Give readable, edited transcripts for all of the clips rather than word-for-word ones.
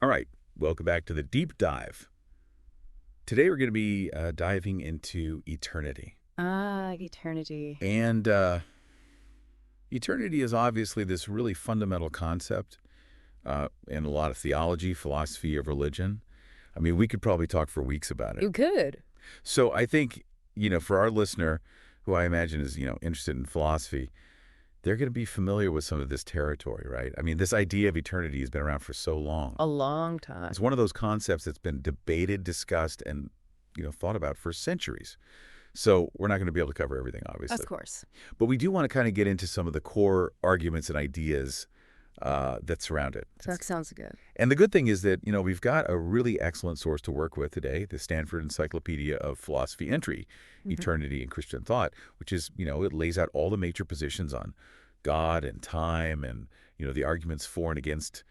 All right, welcome back to the deep dive. Today we're going to be diving into eternity. Eternity. And eternity is obviously this really fundamental concept in a lot of theology, philosophy of religion. I mean, we could probably talk for weeks about it. You could. So I think, for our listener, who I imagine is, interested in philosophy, they're going to be familiar with some of this territory, right? I mean, this idea of eternity has been around for so long. A long time. It's one of those concepts that's been debated, discussed, and thought about for centuries. So we're not going to be able to cover everything, obviously. Of course. But we do want to kind of get into some of the core arguments and ideas that surround it. That sounds good. And the good thing is that, we've got a really excellent source to work with today, the Stanford Encyclopedia of Philosophy Entry, Eternity and Christian Thought, which is, it lays out all the major positions on God and time and, the arguments for and against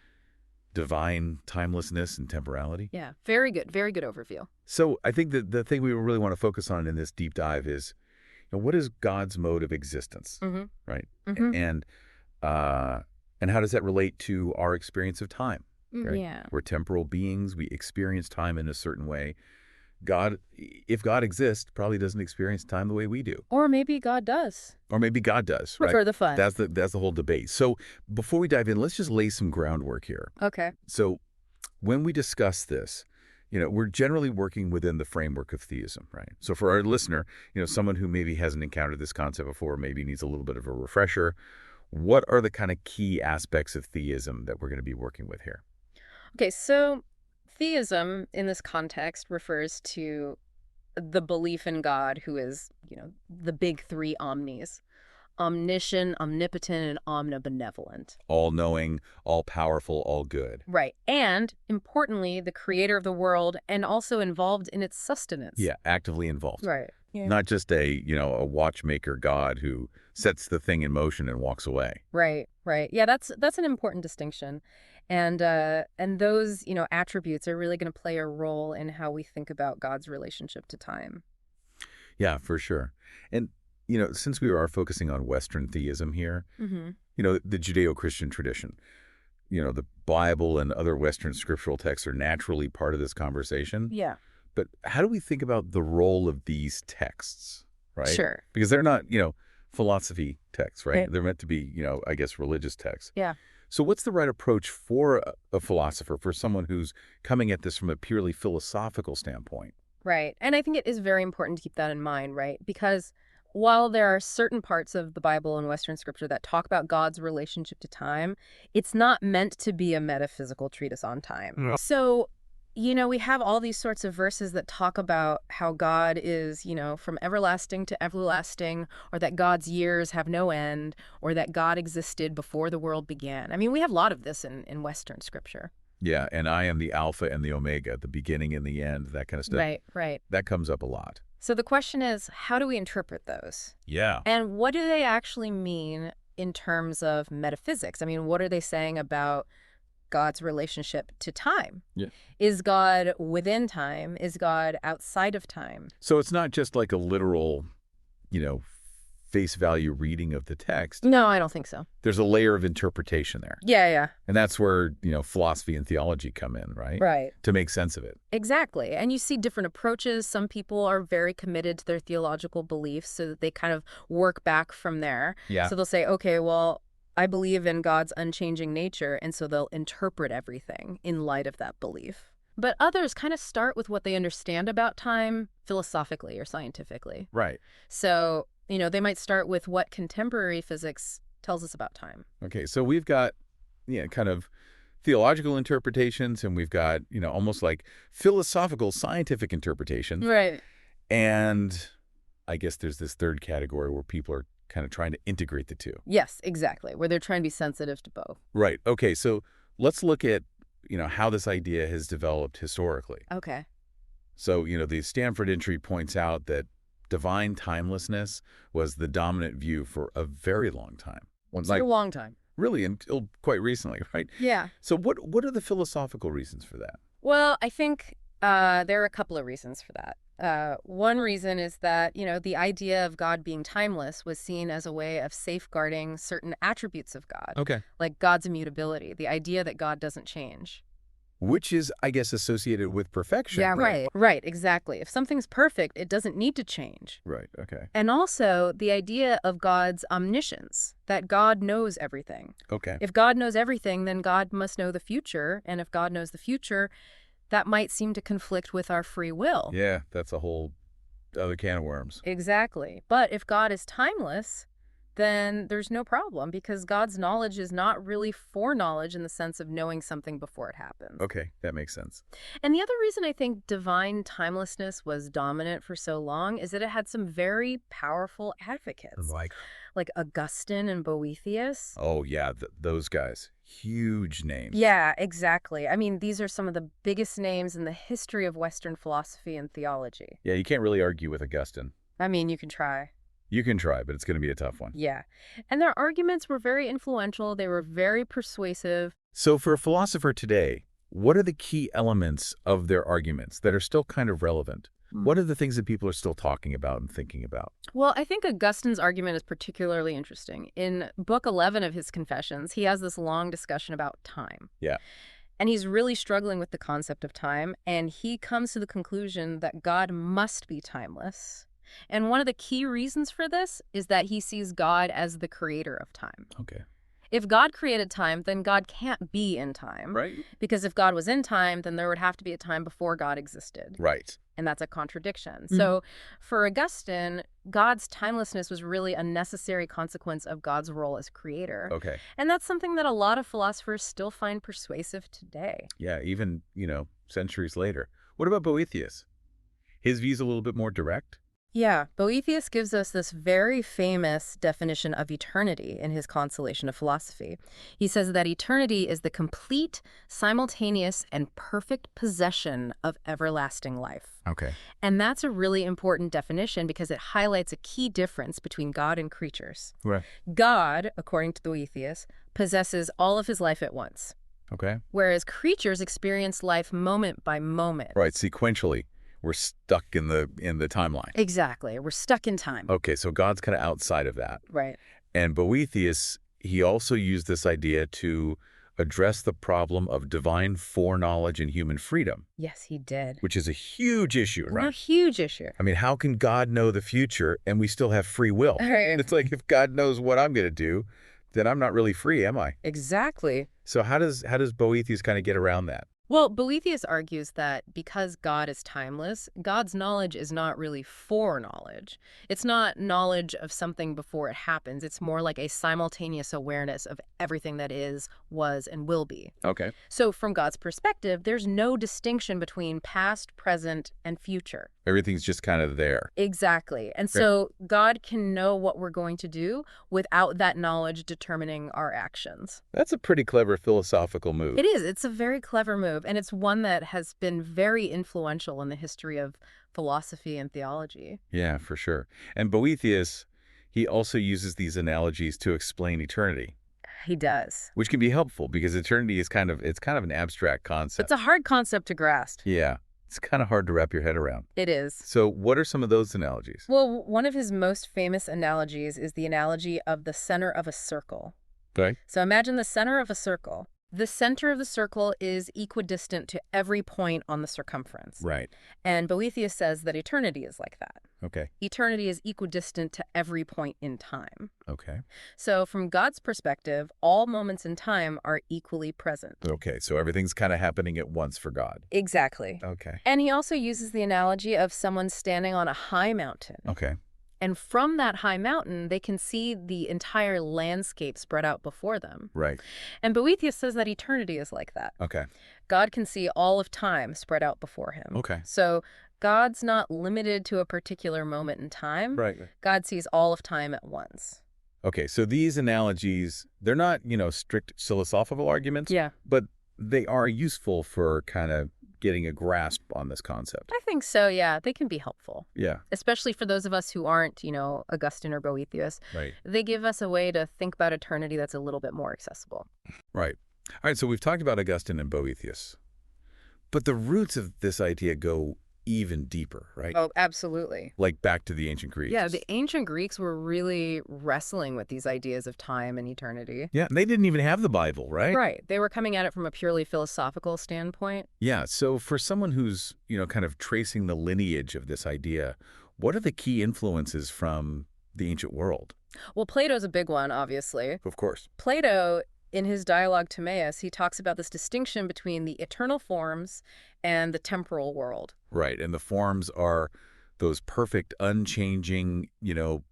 divine timelessness and temporality. Yeah, very good. Very good overview. So I think that the thing we really want to focus on in this deep dive is, what is God's mode of existence, right? And how does that relate to our experience of time? Right? Yeah. We're temporal beings. We experience time in a certain way. God, if God exists, probably doesn't experience time the way we do. Or maybe God does. Or maybe God does, right? For the fun. That's the whole debate. So before we dive in, let's just lay some groundwork here. Okay. So when we discuss this, we're generally working within the framework of theism, right? So for our listener, someone who maybe hasn't encountered this concept before, maybe needs a little bit of a refresher, what are the kind of key aspects of theism that we're going to be working with here? Okay, so theism in this context refers to the belief in God who is, the big three omnis. Omniscient, omnipotent, and omnibenevolent. All-knowing, all-powerful, all-good. Right. And, importantly, the creator of the world and also involved in its sustenance. Yeah, actively involved. Right. Yeah. Not just a watchmaker God who sets the thing in motion and walks away. Right, right. Yeah, that's an important distinction. And those, attributes are really going to play a role in how we think about God's relationship to time. Yeah, for sure. And since we are focusing on Western theism here, the Judeo-Christian tradition, the Bible and other Western scriptural texts are naturally part of this conversation. Yeah. But how do we think about the role of these texts, right? Sure. Because they're not, philosophy texts, right? Right. They're meant to be, I guess, religious texts. Yeah. So what's the right approach for a philosopher, for someone who's coming at this from a purely philosophical standpoint? Right. And I think it is very important to keep that in mind, right? Because while there are certain parts of the Bible and Western scripture that talk about God's relationship to time, it's not meant to be a metaphysical treatise on time. No. So, we have all these sorts of verses that talk about how God is, from everlasting to everlasting, or that God's years have no end, or that God existed before the world began. I mean, we have a lot of this in Western scripture. Yeah, and I am the Alpha and the Omega, the beginning and the end, that kind of stuff. Right, right. That comes up a lot. So the question is, how do we interpret those? Yeah. And what do they actually mean in terms of metaphysics? I mean, what are they saying about God's relationship to time? Yeah. Is God within time? Is God outside of time? So it's not just like a literal, face value reading of the text. No, I don't think so. There's a layer of interpretation there. Yeah. And that's where, philosophy and theology come in, right? Right. To make sense of it. Exactly. And you see different approaches. Some people are very committed to their theological beliefs so that they kind of work back from there. Yeah. So they'll say, okay, well, I believe in God's unchanging nature, and so they'll interpret everything in light of that belief. But others kind of start with what they understand about time philosophically or scientifically. Right. So, they might start with what contemporary physics tells us about time. Okay, so we've got, kind of theological interpretations, and we've got, almost like philosophical, scientific interpretations. Right. And I guess there's this third category where people are kind of trying to integrate the two. Yes, exactly, where they're trying to be sensitive to both. Right. Okay, so let's look at, how this idea has developed historically. Okay. So, the Stanford entry points out that divine timelessness was the dominant view for a very long time. It's a long time. Really, until quite recently, right? Yeah. So what are the philosophical reasons for that? Well, I think there are a couple of reasons for that. One reason is that, the idea of God being timeless was seen as a way of safeguarding certain attributes of God, Okay. like God's immutability, the idea that God doesn't change. which is, I guess, associated with perfection. Yeah, right. Right, exactly. If something's perfect, it doesn't need to change. Right, okay. And also the idea of God's omniscience, that God knows everything. Okay. If God knows everything, then God must know the future. And if God knows the future, that might seem to conflict with our free will. Yeah, that's a whole other can of worms. Exactly. But if God is timeless, then there's no problem because God's knowledge is not really foreknowledge in the sense of knowing something before it happens. Okay, that makes sense. And the other reason I think divine timelessness was dominant for so long is that it had some very powerful advocates, like Augustine and Boethius. Oh, yeah, those guys. Huge names. Yeah, exactly. I mean, these are some of the biggest names in the history of Western philosophy and theology. Yeah, you can't really argue with Augustine. I mean, you can try. You can try, but it's going to be a tough one. Yeah. And their arguments were very influential. They were very persuasive. So for a philosopher today, what are the key elements of their arguments that are still kind of relevant? What are the things that people are still talking about and thinking about? Well, I think Augustine's argument is particularly interesting. In Book 11 of his Confessions, he has this long discussion about time. Yeah. And he's really struggling with the concept of time, and he comes to the conclusion that God must be timeless. And one of the key reasons for this is that he sees God as the creator of time. Okay. If God created time, then God can't be in time. Right. Because if God was in time, then there would have to be a time before God existed. Right. And that's a contradiction. So for Augustine, God's timelessness was really a necessary consequence of God's role as creator. Okay. And that's something that a lot of philosophers still find persuasive today. Yeah, even, centuries later. What about Boethius? His view's a little bit more direct? Yeah, Boethius gives us this very famous definition of eternity in his Consolation of Philosophy. He says that eternity is the complete, simultaneous, and perfect possession of everlasting life. Okay. And that's a really important definition because it highlights a key difference between God and creatures. Right. God, according to Boethius, possesses all of his life at once, Okay. whereas creatures experience life moment by moment. Right, sequentially. We're stuck in the timeline. Exactly. We're stuck in time. Okay, so God's kind of outside of that. Right. And Boethius, he also used this idea to address the problem of divine foreknowledge and human freedom, Yes, he did. which is a huge issue, A right? huge issue. I mean, how can God know the future and we still have free will? Right. It's like if God knows what I'm going to do, then I'm not really free, am I? Exactly. So how does Boethius kind of get around that? Well, Boethius argues that because God is timeless, God's knowledge is not really foreknowledge. It's not knowledge of something before it happens. It's more like a simultaneous awareness of everything that is, was, and will be. Okay. So from God's perspective, there's no distinction between past, present, and future. Everything's just kind of there. Exactly. And so God can know what we're going to do without that knowledge determining our actions. That's a pretty clever philosophical move. It is. It's a very clever move, and it's one that has been very influential in the history of philosophy and theology. Yeah, for sure. And Boethius, he also uses these analogies to explain eternity, He does. which can be helpful because eternity is kind of an abstract concept. It's a hard concept to grasp. Yeah, it's kind of hard to wrap your head around. It is. So what are some of those analogies? Well, one of his most famous analogies is the analogy of the center of a circle. Okay. So imagine the center of a circle. The center of the circle is equidistant to every point on the circumference. Right. And Boethius says that eternity is like that. Okay. Eternity is equidistant to every point in time. Okay. So from God's perspective, all moments in time are equally present. Okay. So everything's kind of happening at once for God. Exactly. Okay. And he also uses the analogy of someone standing on a high mountain. Okay. And from that high mountain, they can see the entire landscape spread out before them. Right. And Boethius says that eternity is like that. Okay. God can see all of time spread out before him. Okay. So God's not limited to a particular moment in time. Right. God sees all of time at once. Okay. So these analogies, they're not, strict philosophical arguments. Yeah. But they are useful for kind of getting a grasp on this concept. I think so, yeah. They can be helpful, Yeah. especially for those of us who aren't, Augustine or Boethius. Right. They give us a way to think about eternity that's a little bit more accessible. Right. All right. So we've talked about Augustine and Boethius, but the roots of this idea go even deeper, right? Oh, absolutely. Like back to the ancient Greeks. Yeah, the ancient Greeks were really wrestling with these ideas of time and eternity. Yeah, and they didn't even have the Bible, right? Right. They were coming at it from a purely philosophical standpoint. Yeah, so for someone who's, kind of tracing the lineage of this idea, what are the key influences from the ancient world? Well, Plato's a big one, obviously. Of course. Plato, in his dialogue Timaeus, he talks about this distinction between the eternal forms and the temporal world. Right, and the forms are those perfect, unchanging,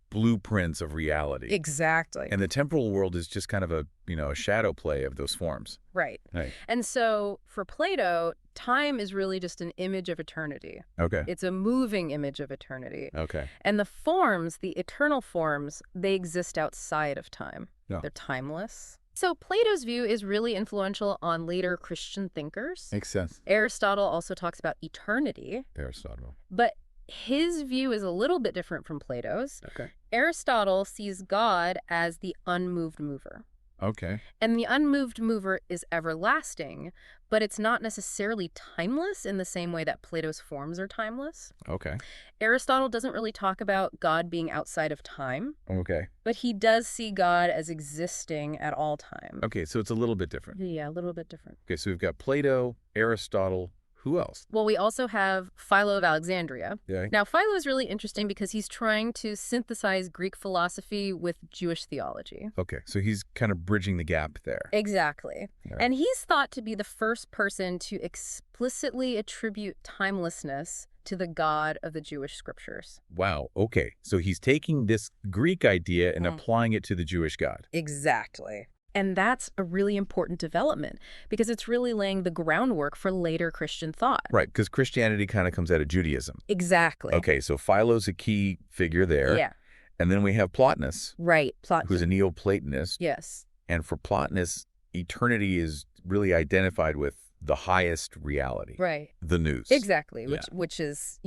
blueprints of reality. Exactly. And the temporal world is just kind of a shadow play of those forms. Right. Right. And so for Plato, time is really just an image of eternity. Okay. It's a moving image of eternity. Okay. And the forms, the eternal forms, they exist outside of time. Yeah. They're timeless. So Plato's view is really influential on later Christian thinkers. Makes sense. Aristotle also talks about eternity, Aristotle. but his view is a little bit different from Plato's. Okay. Aristotle sees God as the unmoved mover. Okay. And the unmoved mover is everlasting, but it's not necessarily timeless in the same way that Plato's forms are timeless. Okay. Aristotle doesn't really talk about God being outside of time, Okay. but he does see God as existing at all times. Okay, so it's a little bit different. Yeah, a little bit different. Okay, so we've got Plato, Aristotle. Who else? Well, we also have Philo of Alexandria. Yeah. Now, Philo is really interesting because he's trying to synthesize Greek philosophy with Jewish theology. Okay, so he's kind of bridging the gap there. Exactly. Yeah. And he's thought to be the first person to explicitly attribute timelessness to the God of the Jewish scriptures. Wow. Okay, so he's taking this Greek idea and Mm. applying it to the Jewish God. Exactly. And that's a really important development because it's really laying the groundwork for later Christian thought. Right, because Christianity kind of comes out of Judaism. Exactly. Okay, so Philo's a key figure there. Yeah. And then we have Plotinus, Right. who's a Neoplatonist. Yes. And for Plotinus, eternity is really identified with the highest reality. Right. The nous. Exactly. Yeah. Which is,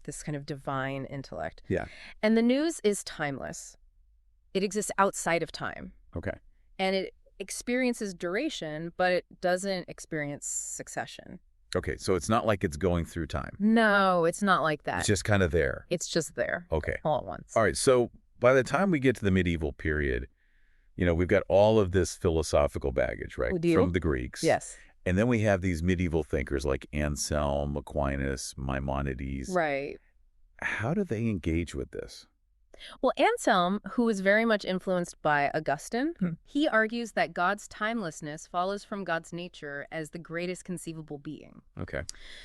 this kind of divine intellect. Yeah. And the nous is timeless. It exists outside of time. Okay. And it experiences duration, but it doesn't experience succession. Okay, so it's not like it's going through time. No, it's not like that. It's just kind of there. It's just there Okay. all at once. All right, so by the time we get to the medieval period, we've got all of this philosophical baggage, right? We do. From the Greeks. Yes. And then we have these medieval thinkers like Anselm, Aquinas, Maimonides. Right. How do they engage with this? Well, Anselm, who was very much influenced by Augustine, Hmm. he argues that God's timelessness follows from God's nature as the greatest conceivable being. Okay.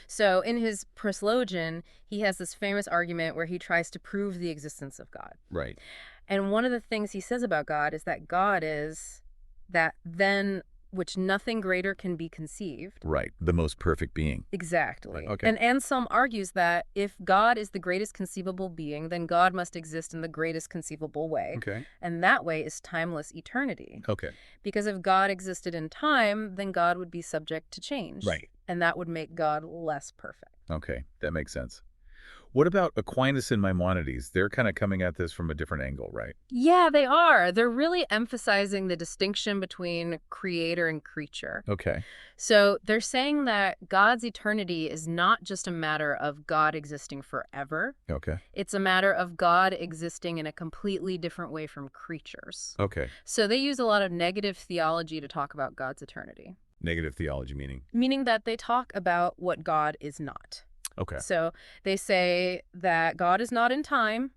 So in his Proslogion, he has this famous argument where he tries to prove the existence of God. Right. And one of the things he says about God is that God is that then which nothing greater can be conceived. Right. The most perfect being. Exactly. Right, okay. And Anselm argues that if God is the greatest conceivable being, then God must exist in the greatest conceivable way. Okay. And that way is timeless eternity. Okay. Because if God existed in time, then God would be subject to change. Right. And that would make God less perfect. Okay. That makes sense. What about Aquinas and Maimonides? They're kind of coming at this from a different angle, right? Yeah, they are. They're really emphasizing the distinction between creator and creature. Okay. So they're saying that God's eternity is not just a matter of God existing forever. Okay. It's a matter of God existing in a completely different way from creatures. Okay. So they use a lot of negative theology to talk about God's eternity, Negative theology meaning? meaning that they talk about what God is not. Okay. So they say that God is not in time,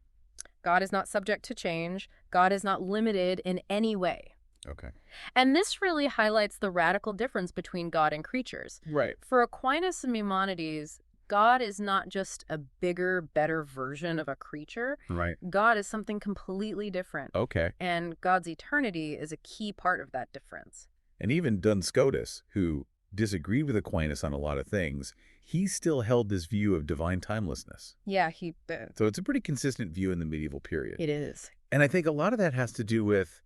God is not subject to change, God is not limited in any way. Okay. And this really highlights the radical difference between God and creatures. Right. For Aquinas and Maimonides, God is not just a bigger, better version of a creature. Right. God is something completely different. Okay. And God's eternity is a key part of that difference. And even Duns Scotus, who disagreed with Aquinas on a lot of things, he still held this view of divine timelessness. Yeah, So it's a pretty consistent view in the medieval period. it is. And I think a lot of that has to do with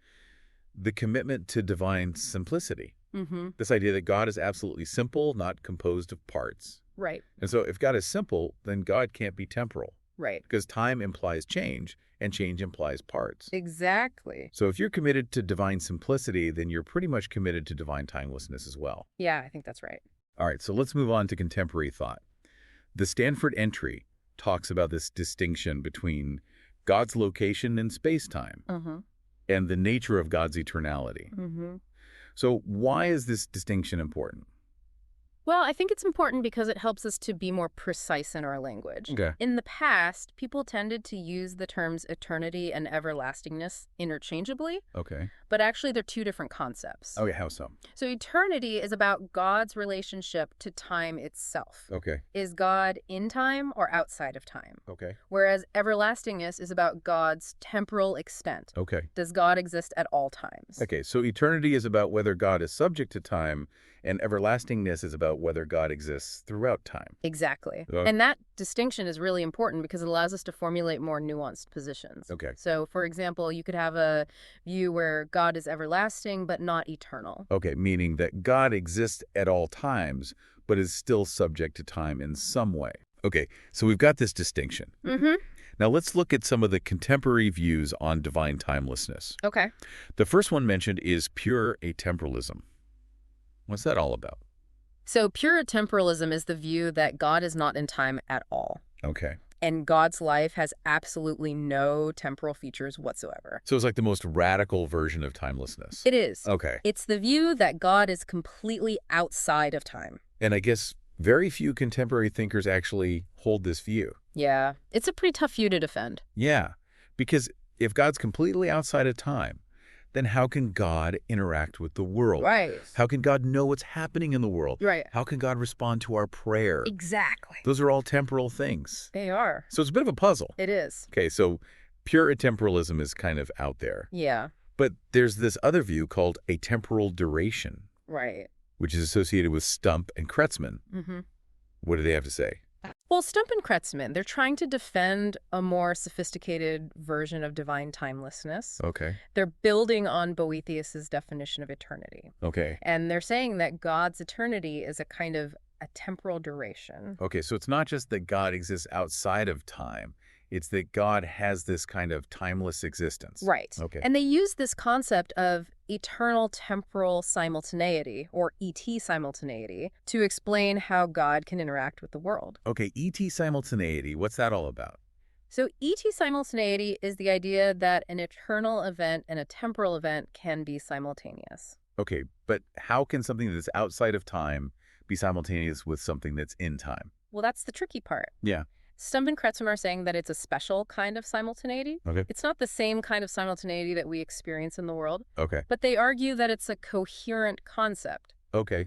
the commitment to divine simplicity. Mm-hmm. This idea that God is absolutely simple, not composed of parts. Right, And so if God is simple, then God can't be temporal, right. because time implies change, and change implies parts. Exactly. So if you're committed to divine simplicity, then you're pretty much committed to divine timelessness as well. Yeah, I think that's right. All right, so let's move on to contemporary thought. The Stanford entry talks about this distinction between God's location in space-time Mm-hmm. and the nature of God's eternality. Mm-hmm. So why is this distinction important? Well, I think it's important because it helps us to be more precise in our language. Okay. In the past, people tended to use the terms eternity and everlastingness interchangeably, Okay. but actually they're two different concepts. Okay, how so? So eternity is about God's relationship to time itself. Okay. Is God in time or outside of time? Okay. Whereas everlastingness is about God's temporal extent. Okay. Does God exist at all times? Okay, so eternity is about whether God is subject to time, and everlastingness is about whether God exists throughout time. Exactly. Okay. And that distinction is really important because it allows us to formulate more nuanced positions. Okay. So, for example, you could have a view where God is everlasting but not eternal. Okay, meaning that God exists at all times, but is still subject to time in some way. Okay, so we've got this distinction. Mm-hmm. Now let's look at some of the contemporary views on divine timelessness. Okay. The first one mentioned is pure atemporalism. What's that all about? So pure temporalism is the view that God is not in time at all. Okay. And God's life has absolutely no temporal features whatsoever. So it's like the most radical version of timelessness. It is. Okay. It's the view that God is completely outside of time. And I guess very few contemporary thinkers actually hold this view. Yeah. It's a pretty tough view to defend. Yeah, because if God's completely outside of time, then how can God interact with the world? Right. How can God know what's happening in the world? Right. How can God respond to our prayer? Exactly. Those are all temporal things. They are. So it's a bit of a puzzle. It is. Okay, so pure atemporalism is kind of out there. Yeah. But there's this other view called atemporal duration, Right. which is associated with Stump and Kretzmann. Mm-hmm. What do they have to say? Well, Stump and Kretzmann, they're trying to defend a more sophisticated version of divine timelessness. Okay. They're building on Boethius's definition of eternity. Okay. And they're saying that God's eternity is a kind of a temporal duration. Okay, so it's not just that God exists outside of time. It's that God has this kind of timeless existence. Right. Okay. And they use this concept of eternal temporal simultaneity, or ET simultaneity, to explain how God can interact with the world. Okay, ET simultaneity, what's that all about? So ET simultaneity is the idea that an eternal event and a temporal event can be simultaneous. Okay, but how can something that's outside of time be simultaneous with something that's in time? Well, that's the tricky part. Yeah. Stump and Kretzmann are saying that it's a special kind of simultaneity. Okay. It's not the same kind of simultaneity that we experience in the world, Okay. but they argue that it's a coherent concept. Okay.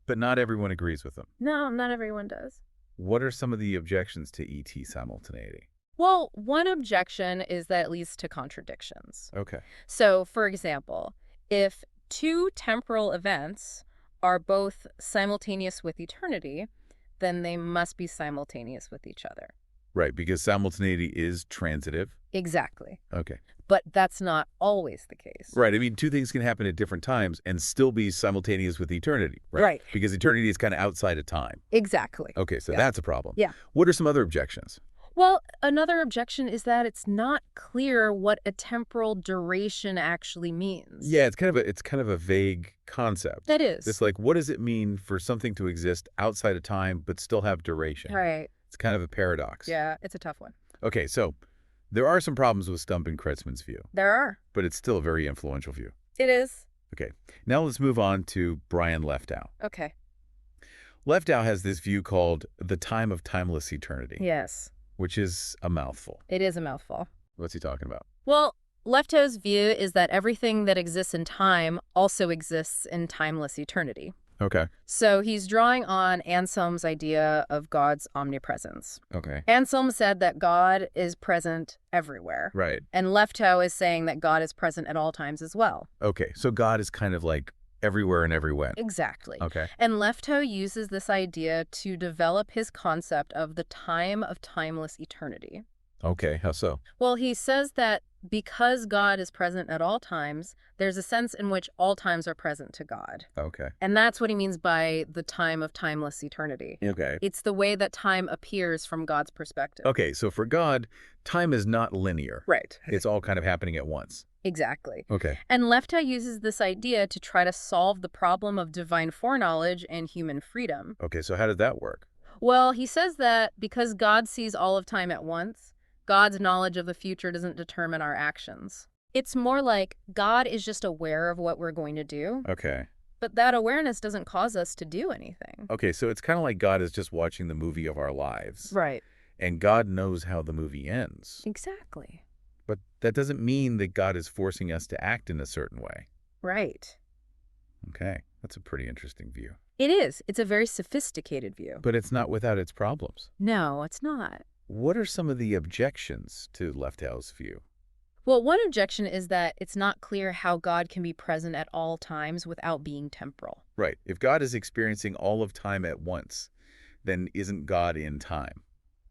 But not everyone agrees with them. No, not everyone does. What are some of the objections to ET simultaneity? Well, one objection is that it leads to contradictions. Okay. So, for example, if two temporal events are both simultaneous with eternity, then they must be simultaneous with each other. Right, because simultaneity is transitive. Exactly. Okay. But that's not always the case. Right. I mean, two things can happen at different times and still be simultaneous with eternity. Right. Because eternity is kind of outside of time. Exactly. Okay, so Yeah. that's a problem. Yeah. What are some other objections? Well, another objection is that it's not clear what a temporal duration actually means. Yeah, it's kind of a vague concept. That is. It's like, what does it mean for something to exist outside of time but still have duration? Right. It's kind of a paradox. Yeah, it's a tough one. Okay, so there are some problems with Stump and Kretzmann's view, There are. but it's still a very influential view. It is. Okay, now let's move on to Brian Leftow. Okay. Leftow has this view called the time of timeless eternity, Yes, which is a mouthful. it is a mouthful. What's he talking about? Well, Leftow's view is that everything that exists in time also exists in timeless eternity. Okay. So he's drawing on Anselm's idea of God's omnipresence. Okay. Anselm said that God is present everywhere. Right. And Leftow is saying that God is present at all times as well. Okay, so God is kind of like everywhere and everywhere. Exactly. Okay. And Leftow uses this idea to develop his concept of the time of timeless eternity. Okay, how so? Well, he says that because God is present at all times, there's a sense in which all times are present to God. Okay. And that's what he means by the time of timeless eternity. Okay. It's the way that time appears from God's perspective. Okay, so for God, time is not linear. Right. It's all kind of happening at once. Exactly. Okay. And Leftow uses this idea to try to solve the problem of divine foreknowledge and human freedom. Okay, so how did that work? Well, he says that because God sees all of time at once, God's knowledge of the future doesn't determine our actions. It's more like God is just aware of what we're going to do, Okay. but that awareness doesn't cause us to do anything. Okay, so it's kind of like God is just watching the movie of our lives, Right. and God knows how the movie ends. Exactly. But that doesn't mean that God is forcing us to act in a certain way. Right. Okay, that's a pretty interesting view. It is. It's a very sophisticated view. But it's not without its problems. No, it's not. What are some of the objections to Leftow's view? Well, one objection is that it's not clear how God can be present at all times without being temporal. Right. If God is experiencing all of time at once, then isn't God in time?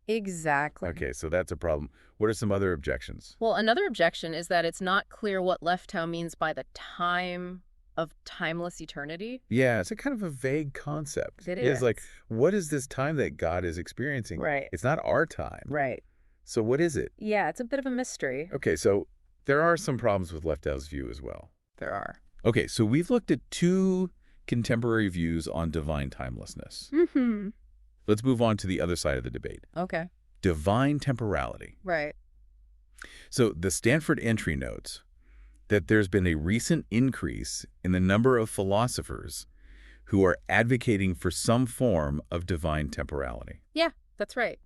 Exactly. Okay, so that's a problem. What are some other objections? Well, another objection is that it's not clear what Leftow means by the time of timeless eternity. Yeah, it's a kind of a vague concept. It It's like, is. what is this time that God is experiencing? Right. It's not our time. Right. So what is it? Yeah, it's a bit of a mystery. Okay, so there are some problems with Leftow's view as well. There are. Okay, so we've looked at two contemporary views on divine timelessness. Mm-hmm. Let's move on to the other side of the debate. Okay. Divine temporality. Right. So the Stanford entry notes that there's been a recent increase in the number of philosophers who are advocating for some form of divine temporality. Yeah, that's right.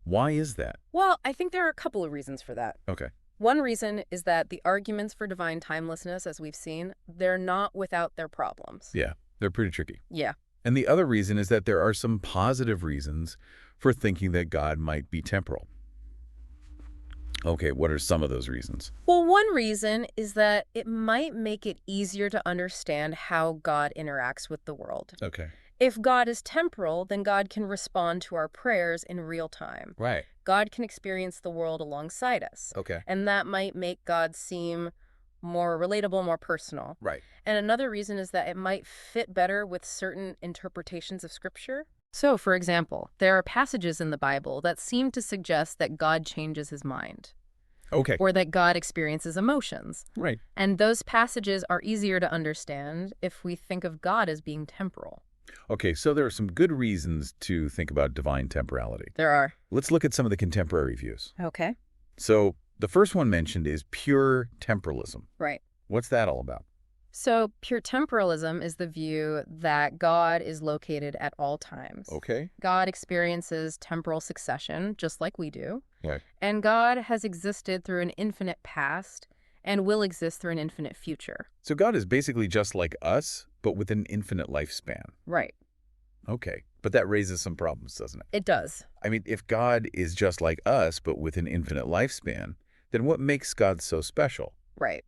Why is that? Well, I think there are a couple of reasons for that. Okay. One reason is that the arguments for divine timelessness, as we've seen, they're not without their problems. Yeah, they're pretty tricky. Yeah. And the other reason is that there are some positive reasons for thinking that God might be temporal. Okay, what are some of those reasons? Well, one reason is that it might make it easier to understand how God interacts with the world. Okay. If God is temporal, then God can respond to our prayers in real time. Right. God can experience the world alongside us. Okay. And that might make God seem more relatable, more personal. Right. And another reason is that it might fit better with certain interpretations of Scripture. So, for example, there are passages in the Bible that seem to suggest that God changes his mind, Okay. or that God experiences emotions. Right. And those passages are easier to understand if we think of God as being temporal. Okay, so there are some good reasons to think about divine temporality. There are. Let's look at some of the contemporary views. Okay. So the first one mentioned is pure temporalism. Right. What's that all about? So, pure temporalism is the view that God is located at all times. Okay. God experiences temporal succession, just like we do. Yeah. And God has existed through an infinite past and will exist through an infinite future. So God is basically just like us, but with an infinite lifespan. Right. Okay. But that raises some problems, doesn't it? It does. I mean, if God is just like us, but with an infinite lifespan, then what makes God so special? Right.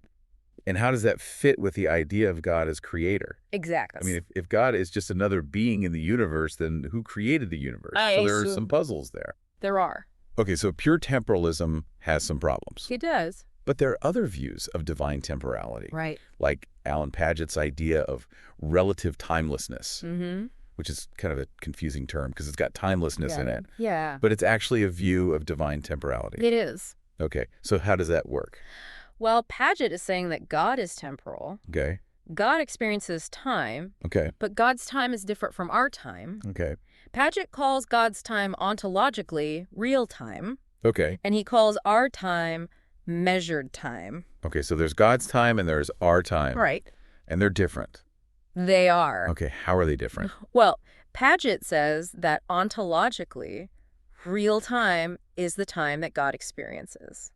And how does that fit with the idea of God as creator? Exactly. I mean, if God is just another being in the universe, then who created the universe? So there are some puzzles there. There are. Okay, so pure temporalism has some problems. It does. But there are other views of divine temporality, Right. like Alan Paget's idea of relative timelessness, Mm-hmm. which is kind of a confusing term because it's got timelessness in it. Yeah. But it's actually a view of divine temporality. It is. Okay, so how does that work? Well, Paget is saying that God is temporal. Okay, God experiences time, okay, but God's time is different from our time. okay, Paget calls God's time ontologically real time, okay. and he calls our time measured time. Okay, so there's God's time and there's our time. Right. And they're different. They are. Okay, how are they different? Well, Paget says that ontologically, real time is the time that God experiences.